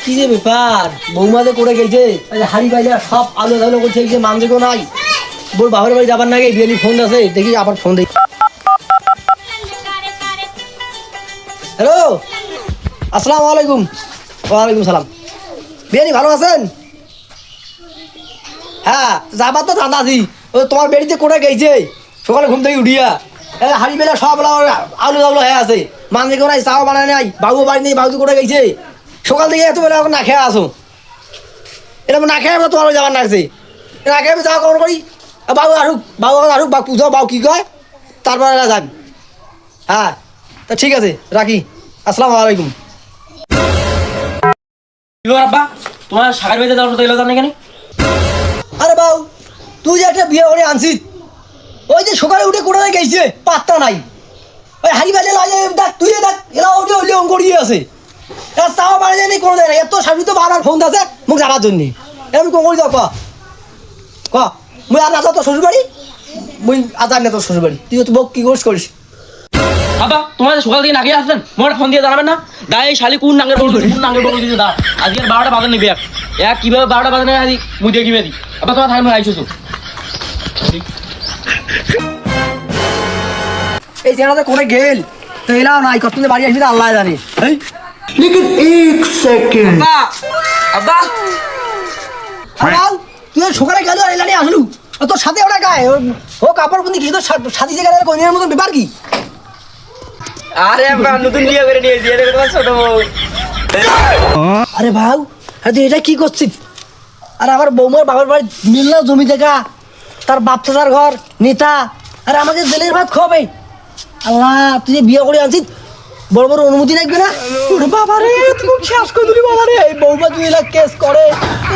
কি যে ব্যাপার বৌমাদের করে গেছে হাড়ি বাইলে সব আলো ধালো করছে যে মান দেখো নাই বল বাবার বাড়ি যাবার নাকি বিয়েলি ফোন আছে দেখি আবার ফোন দেখি। হ্যালো আসসালামু আলাইকুম। ওয়ালাইকুম সালাম। বিয়ানি ভালো আছেন? হ্যাঁ যাবার তো ধান্দা আছি। ও তোমার বেড়িতে করে গেছে সকালে ঘুম থেকে উঠিয়া হাড়ি বেলা সব আলু আলু হয়ে আছে মান দেখো নাই চাও বানায় নাই বাবু বাড়ি নেই বাবু করে গেছে সকাল থেকে এত বেলা এখন না খেয়ে আসো এটা না খেয়ে তোমার যাবার না আছে না খেয়ে আমি যাওয়া কখন করি বাবু আসুক বা পুজো বাবু কী কয় তারপরে যান। হ্যাঁ তা ঠিক আছে রাখি আসসালামু আলাইকুম। আব্বা তোমার শাকের বেঁধে যাওয়ার কথা জানে কেন? আরে বাবু তুই যে একটা বিয়ে করে আনছিস ওই যে সকালে উঠে করে গেছে পাত্তা নাই ওই হাড়ি বাজে লাগে দেখ তুই দেখ এরা ওঠে ওইলে অঙ্ক করিয়ে আছে তাও বাড়ি যায় কোনো যায় না এত সাবি তো বারবার ফোন আছে মুখ যাবার জন্যে এরকম কোন করি যাও ক মুই আর আসা তোর শ্বশুর বাড়ি মুই আজার না তোর শ্বশুর বাড়ি তুই তো বক কি করিস। আব্বা তোমার সকাল থেকে নাকি আসছেন মোট ফোন দিয়ে জানাবেন না দায় শালি কোন নাঙ্গের বল কোন নাঙ্গের বল দিতে দা আজকে 12টা বাজে নেবে এক কিভাবে 12টা বাজে নেবে আজ মুই দিয়ে কিভাবে দি আব্বা তোমার থাকবে আইছো তো এই জায়গাতে করে গেল তো এলাও নাই কত বাড়ি আসবি আল্লাহ জানে এই लेकिन एक सेकंड আব্বা আবাল তুই সকালে গেল আর এলানি আসলু তোর সাথে ওটা গায়ে ও কাপড় বন্দি কিছু তোর সাথী যে গেলে কোনের মতো ব্যাপার কি? আরে আব্বা নতুন বিয়ে করে নিয়েছি এটা তোমার ছোট বউ। আরে ভাউ আরে তুই এটা কি করছিস? আর আমার বৌমার বাবার বাড়ি মিলনা জমি জায়গা তার বাপ চাচার ঘর নেতা আর আমাকে জেলের ভাত খাওয়াবে আল্লাহ তুই যে বিয়ে করে আনছিস বড় বড় অনুমতি লাগবে না? ওরে বাবা রে তুমি শেষ করে দিলি বাবা রে এই বৌমা তুই এলা কেস করে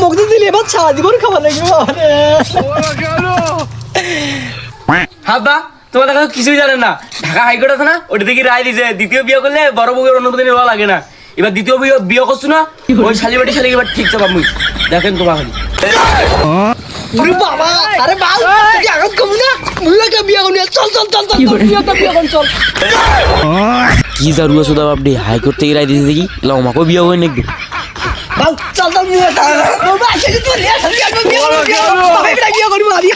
মুক্তি দিলি এবার সারা জীবন খাবার লাগবে বাবা রে। আব্বা তোমার দেখা কিছুই জানেন না ঢাকা হাইকোর্ট আছে না ওটা থেকে রায় দিয়েছে দ্বিতীয় বিয়ে করলে বড় বউয়ের অনুমতি নেওয়া লাগে না এবার দ্বিতীয় বিয়ে করছো না ওই শালিবাটি শালিকে এবার ঠিক চাপ মুই দেখেন তোমার খালি ওরে বাবা আরে বাউ তুই আগত কম না মুই একটা বিয়ে করি চল চল চল চল তুই একটা বিয়ে কর চল। কি জারুয়া সুদা আপনি হাইকোর্ট থেকে রায় দিয়েছে দেখি এলা আমাকেও বিয়ে করে নাকি বাউ চল চল মুই একটা বাবা আসে তুই রে সব বিয়ে করি বিয়ে করি মারি